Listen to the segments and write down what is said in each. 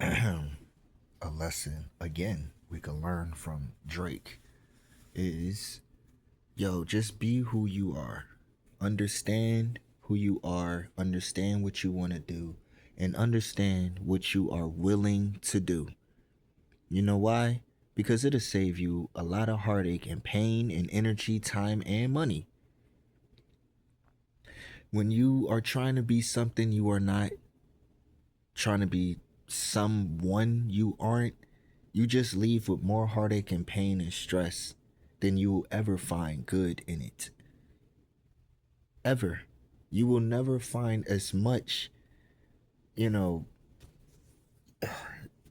A lesson again we can learn from Drake is, yo, just be who you are. Understand who you are, understand what you want to do, and understand what you are willing to do. You know why? Because it'll save you a lot of heartache and pain and energy, time, and money. When you are trying to be something you are not, trying to be someone you aren't, you just leave with more heartache and pain and stress than you will ever find good in it. Ever. You will never find as much, you know,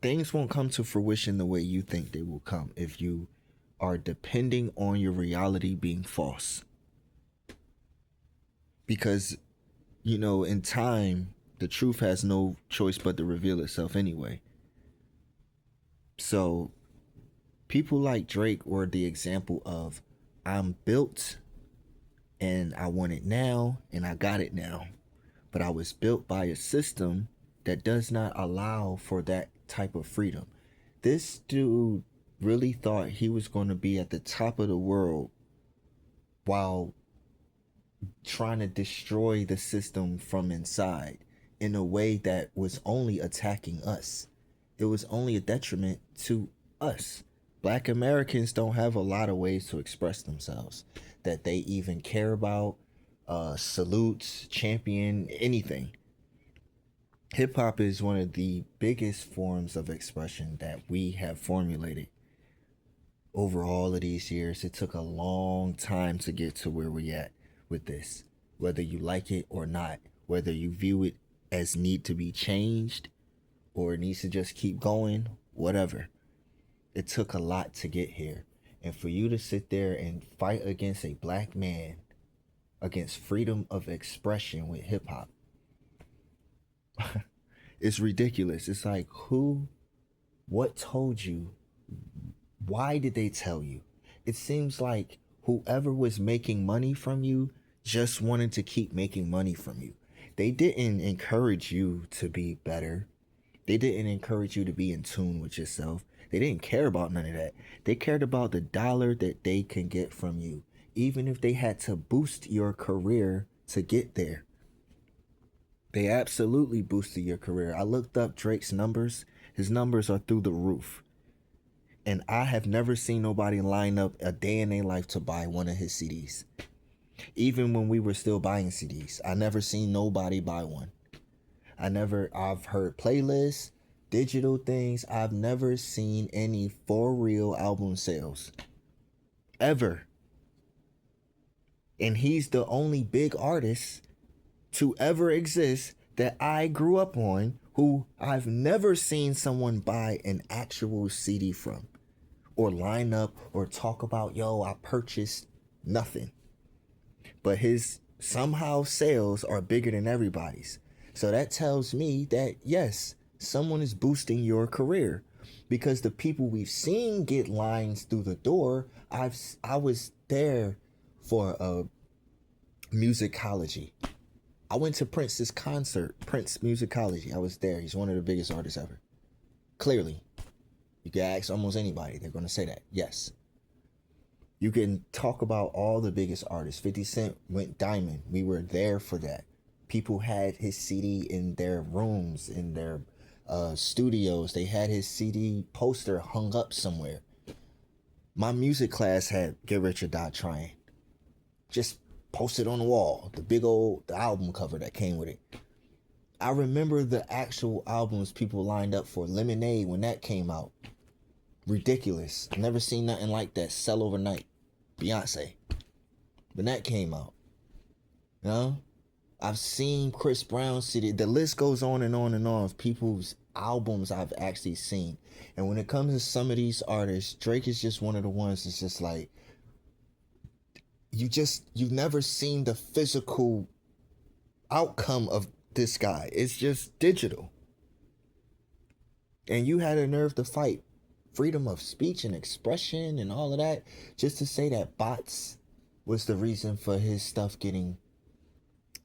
things won't come to fruition the way you think they will come if you are depending on your reality being false. Because, in time, the truth has no choice but to reveal itself anyway. So, people like Drake were the example of, I'm built and I want it now and I got it now. But I was built by a system that does not allow for that type of freedom. This dude really thought he was going to be at the top of the world while trying to destroy the system from inside in a way that was only attacking us. It was only a detriment to us. Black Americans don't have a lot of ways to express themselves that they even care about, salutes, champion, anything. Hip hop is one of the biggest forms of expression that we have formulated over all of these years. It took a long time to get to where we at with this, whether you like it or not, whether you view it as need to be changed or it needs to just keep going, whatever. It took a lot to get here. And for you to sit there and fight against a black man, against freedom of expression with hip hop, it's ridiculous. It's like, what told you? Why did they tell you? It seems like whoever was making money from you just wanted to keep making money from you. They didn't encourage you to be better. They didn't encourage you to be in tune with yourself. They didn't care about none of that. They cared about the dollar that they can get from you, even if they had to boost your career to get there. They absolutely boosted your career. I looked up Drake's numbers. His numbers are through the roof. And I have never seen nobody line up a day in their life to buy one of his CDs. Even when we were still buying CDs, I never seen nobody buy one. I've heard playlists, digital things. I've never seen any for real album sales. Ever. And he's the only big artist to ever exist that I grew up on who I've never seen someone buy an actual CD from or line up or talk about, yo, I purchased nothing. But his somehow sales are bigger than everybody's. So that tells me that yes, someone is boosting your career because the people we've seen get lines through the door, I was there for a musicology. I went to Prince's concert, Prince Musicology. I was there. He's one of the biggest artists ever. Clearly. You can ask almost anybody. They're going to say that. Yes. You can talk about all the biggest artists. 50 Cent went diamond. We were there for that. People had his CD in their rooms, in their studios. They had his CD poster hung up somewhere. My music class had Get Rich or Die Trying. Just posted on the wall. The big old the album cover that came with it. I remember the actual albums people lined up for. Lemonade, when that came out. Ridiculous. Never seen nothing like that sell overnight. Beyonce. When that came out. You know? I've seen Chris Brown CD. The list goes on and on and on of people's albums I've actually seen. And when it comes to some of these artists, Drake is just one of the ones that's just like, you've never seen the physical outcome of this guy. It's just digital. And you had a nerve to fight freedom of speech and expression and all of that just to say that bots was the reason for his stuff getting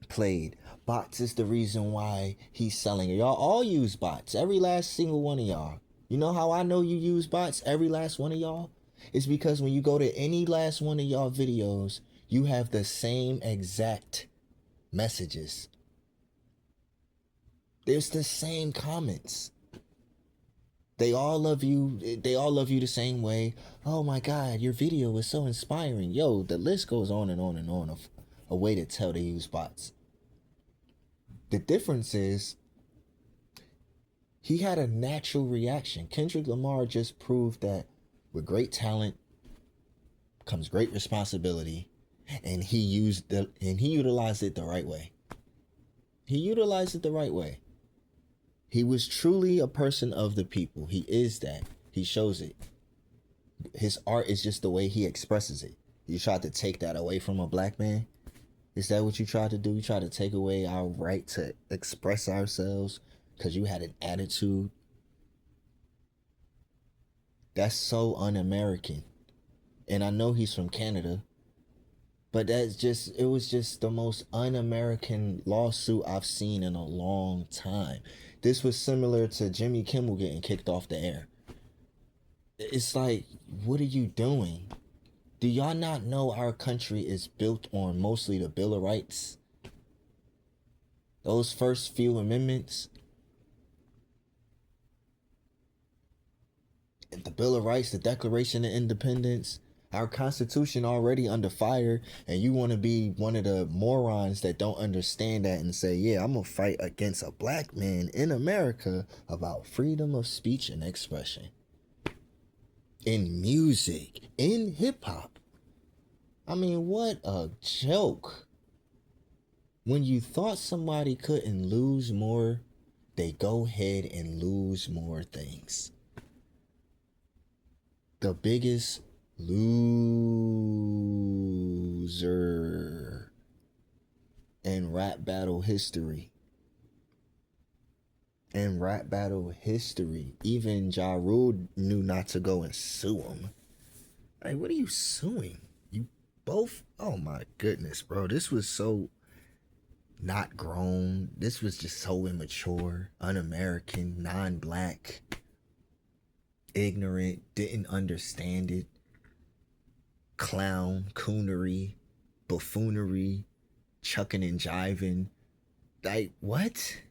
played. Bots is the reason why he's selling it. Y'all all use bots. Every last single one of y'all. You know how I know you use bots? Every last one of y'all? It's because when you go to any last one of y'all videos, you have the same exact messages. There's the same comments. They all love you. They all love you the same way. Oh my God, your video was so inspiring. Yo, the list goes on and on and on of a way to tell they use bots. The difference is he had a natural reaction. Kendrick Lamar just proved that with great talent comes great responsibility, and he utilized it the right way. He utilized it the right way. He was truly a person of the people. He is that. He shows it. His art is just the way he expresses it. You tried to take that away from a black man? Is that what you tried to do? You tried to take away our right to express ourselves because you had an attitude? That's so un-American. And I know he's from Canada, but it was just the most un-American lawsuit I've seen in a long time. This was similar to Jimmy Kimmel getting kicked off the air. It's like, what are you doing? Do y'all not know our country is built on mostly the Bill of Rights? Those first few amendments, the Bill of Rights, the Declaration of Independence, our Constitution already under fire, and you want to be one of the morons that don't understand that and say, yeah, I'm going to fight against a black man in America about freedom of speech and expression. In music, in hip-hop. I mean, what a joke. When you thought somebody couldn't lose more, they go ahead and lose more things. The biggest loser in rap battle history. In rap battle history. Even Ja Rule knew not to go and sue him. Like, what are you suing? You both? Oh my goodness, bro. This was so not grown. This was just so immature, un-American, non-black, ignorant, didn't understand it. Clown, coonery, buffoonery, chucking and jiving. Like, what?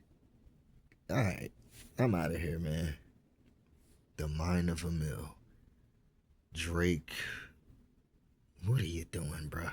Alright, I'm out of here, man. The Mind of Amill. Drake, what are you doing, bruh?